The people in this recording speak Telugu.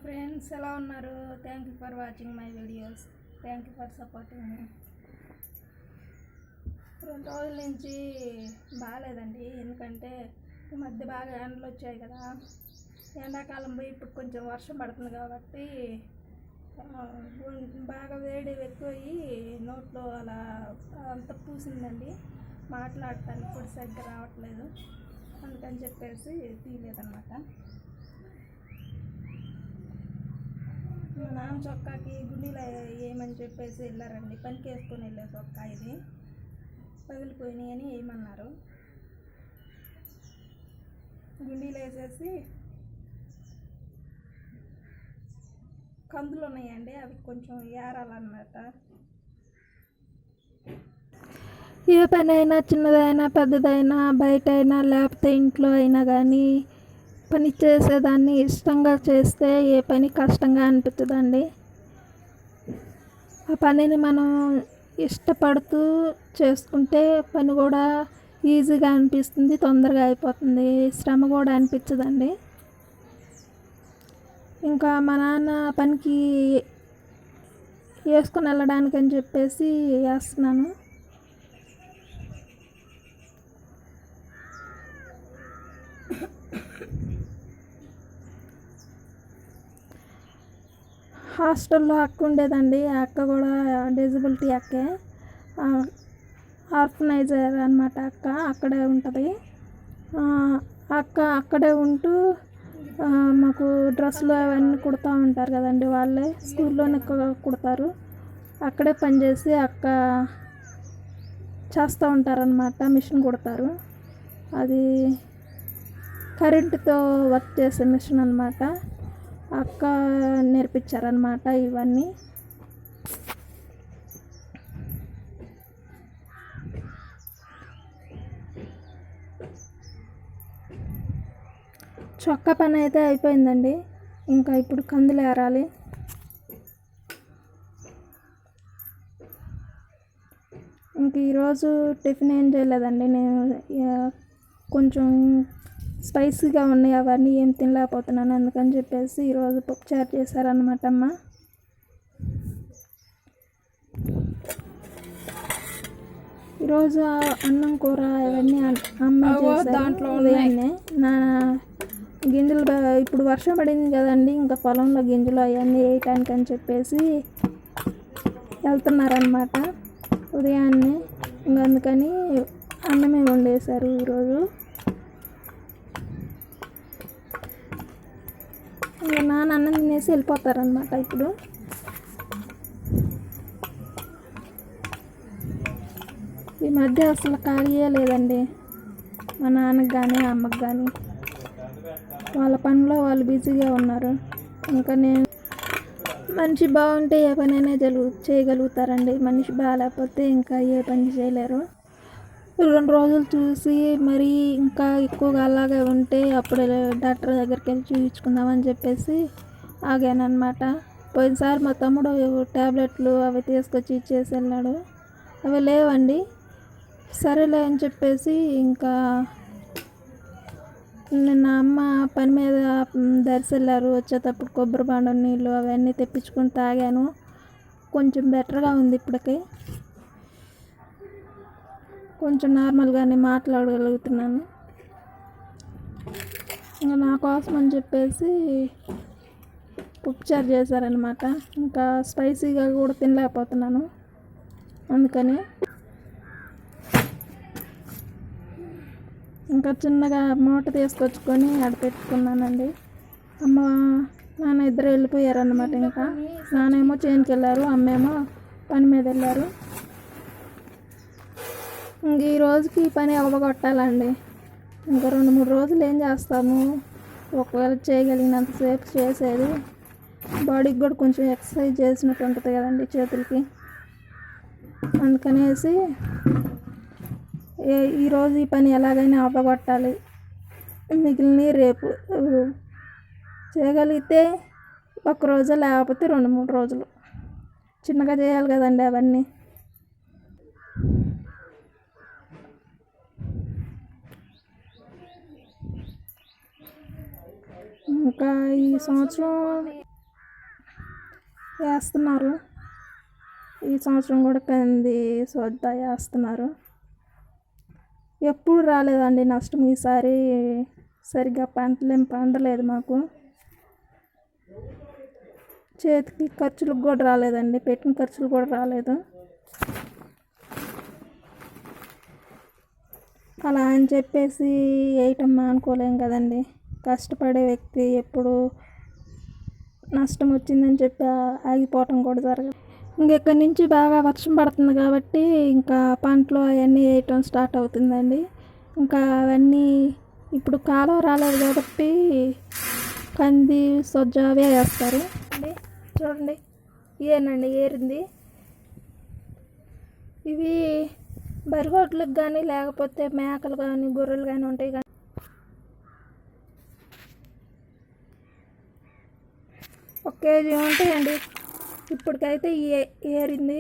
ఫ్రెండ్స్, ఎలా ఉన్నారు? Thank you for watching my videos. Thank you for supporting me. 2 రోజుల నుంచి బాగాలేదండి. ఎందుకంటే ఈ మధ్య బాగా ఎండలు వచ్చాయి కదా. ఎండాకాలం పోయి ఇప్పుడు కొంచెం వర్షం పడుతుంది కాబట్టి బాగా వేడి ఎక్కువయ్యి నోట్లో అలా అంత పూసిందండి. మాట్లాడటానికి కూడా సరిగ్గా రావట్లేదు. అందుకని చెప్పేసి తీయలేదన్నమాట. మా నాన్న చొక్కాకి గుండీలు వేయమని చెప్పేసి వెళ్ళారండి. పనికి వేసుకొని వెళ్ళే చొక్కా ఇది. పగిలిపోయినాయి అని వేయమన్నారు. గుండీలు వేసేసి కందులు ఉన్నాయండి, అవి కొంచెం ఏరాలన్నమాట. ఏ పని అయినా, చిన్నదైనా పెద్దదైనా, బయట అయినా లేకపోతే ఇంట్లో అయినా కానీ పని చేసేదాన్ని ఇష్టంగా చేస్తే ఏ పని కష్టంగా అనిపించదండి. ఆ పనిని మనం ఇష్టపడుతూ చేసుకుంటే పని కూడా ఈజీగా అనిపిస్తుంది, తొందరగా అయిపోతుంది, శ్రమ కూడా అనిపించదండి. ఇంకా మా నాన్న పనికి వేసుకొని వెళ్ళడానికి అని చెప్పేసి వేస్తున్నాను. హాస్టల్లో అక్క ఉండేదండి. ఆ అక్క కూడా డిజబిలిటీ అక్కే, ఆర్ఫనైజర్ అనమాట. అక్క అక్కడే ఉంటుంది. అక్క అక్కడే ఉంటూ మాకు డ్రెస్సులు అవన్నీ కుడతా ఉంటారు కదండి. వాళ్ళే స్కూల్లోనే కుడతారు. అక్కడే పనిచేసి అక్క చేస్తూ ఉంటారనమాట. మిషన్ కుడతారు. అది కరెంటుతో వర్క్ చేసే మిషన్ అనమాట. అక్క నేర్పించారనమాట ఇవన్నీ. చొక్కా పని అయితే అయిపోయిందండి. ఇంకా ఇప్పుడు కందులు ఏరాలి. ఇంక ఈరోజు టిఫిన్ ఏం చేయలేదండి. నేను కొంచెం స్పైసీగా ఉన్నాయి, అవన్నీ ఏం తినలేకపోతున్నాను. అందుకని చెప్పేసి ఈరోజు పప్పుచారు చేశారనమాట అమ్మ. ఈరోజు అన్నం కూర ఇవన్నీ అమ్మ దాంట్లో ఉదయాన్నే నా గింజలు ఇప్పుడు వర్షం పడింది కదండి. ఇంకా పొలంలో గింజలు అవన్నీ వేయటానికి అని చెప్పేసి వెళ్తున్నారనమాట ఉదయాన్నే. ఇంకా అందుకని అన్నమే వండేశారు ఈరోజు. ఇంకా నాన్న అన్నం తినేసి వెళ్ళిపోతారనమాట. ఇప్పుడు ఈ మధ్య అసలు ఖాళీయే లేదండి. మా నాన్నకు కానీ అమ్మకు కానీ వాళ్ళ పనిలో వాళ్ళు బిజీగా ఉన్నారు. ఇంకా నేను మనిషి బాగుంటే ఏ పనైనా చేయగలుగుతారండి. మనిషి బాగాలేకపోతే ఇంకా ఏ పని చేయలేరు. 2 రోజులు చూసి మరీ ఇంకా ఎక్కువగా అలాగే ఉంటే అప్పుడు డాక్టర్ దగ్గరికి వెళ్ళి చూపించుకుందామని చెప్పేసి ఆగానమాట. పోయినసారి మా తమ్ముడు ట్యాబ్లెట్లు అవి తీసుకొచ్చి ఇచ్చేసి వెళ్ళాడు. అవి లేవండి. సరేలే అని చెప్పేసి ఇంకా నిన్న అమ్మ పని మీద దర్శెళ్ళారు. వచ్చేటప్పుడు కొబ్బరి బాండం నీళ్ళు అవన్నీ తెప్పించుకొని తాగాను. కొంచెం బెటర్గా ఉంది. ఇప్పటికి కొంచెం నార్మల్గానే మాట్లాడగలుగుతున్నాను. ఇంకా నా కోసం అని చెప్పేసి పప్పుచారు చేశారనమాట. ఇంకా స్పైసీగా కూడా తినలేకపోతున్నాను. అందుకని ఇంకా చిన్నగా మూట తీసుకొచ్చుకొని ఆడపెట్టుకున్నానండి. అమ్మ నాన్న ఇద్దరు వెళ్ళిపోయారన్నమాట. ఇంకా నాన్నేమో చేనుకి వెళ్ళారు, అమ్మేమో పని మీద వెళ్ళారు. ఇంక ఈ రోజుకి పని అవ్వగొట్టాలండి. ఇంకా 2-3 రోజులు ఏం చేస్తాము. ఒకవేళ చేయగలిగినంతసేపు చేసేది. బాడీకి కూడా కొంచెం ఎక్సర్సైజ్ చేసినట్టు ఉంటుంది కదండి చేతులకి. అందుకనేసి ఈరోజు ఈ పని ఎలాగైనా అవ్వగొట్టాలి. మిగిలిన రేపు చేయగలిగితే 1 రోజు, లేకపోతే 2-3 రోజులు చిన్నగా చేయాలి కదండి అవన్నీ. ఇంకా ఈ సంవత్సరం వేస్తున్నారు. ఈ సంవత్సరం కూడా కంది సొద్ద వేస్తున్నారు. ఎప్పుడు రాలేదండి నష్టం. ఈసారి సరిగ్గా పంటలేం పండలేదు మాకు. చేతికి ఖర్చులకు కూడా రాలేదండి, పెట్టిన ఖర్చులు కూడా రాలేదు. అలా అని చెప్పేసి వేయటం మానుకోలేం కదండి. కష్టపడే వ్యక్తి ఎప్పుడు నష్టం వచ్చిందని చెప్పి ఆగిపోవటం కూడా జరగదు. ఇంకెక్కడి నుంచి బాగా వర్షం పడుతుంది కాబట్టి ఇంకా పంటలు అవన్నీ వేయటం స్టార్ట్ అవుతుందండి. ఇంకా అవన్నీ ఇప్పుడు కాలం రాలేదు కాబట్టి కంది సొజ్జ అవే వేస్తారు అండి. చూడండి, ఇవేనండి ఏరింది. ఇవి బరిగొడ్లకు కానీ లేకపోతే మేకలు కానీ గొర్రెలు కానీ ఉంటాయి కానీ 1 కేజీ ఉంటాయండి. ఇప్పటికైతే ఏరింది.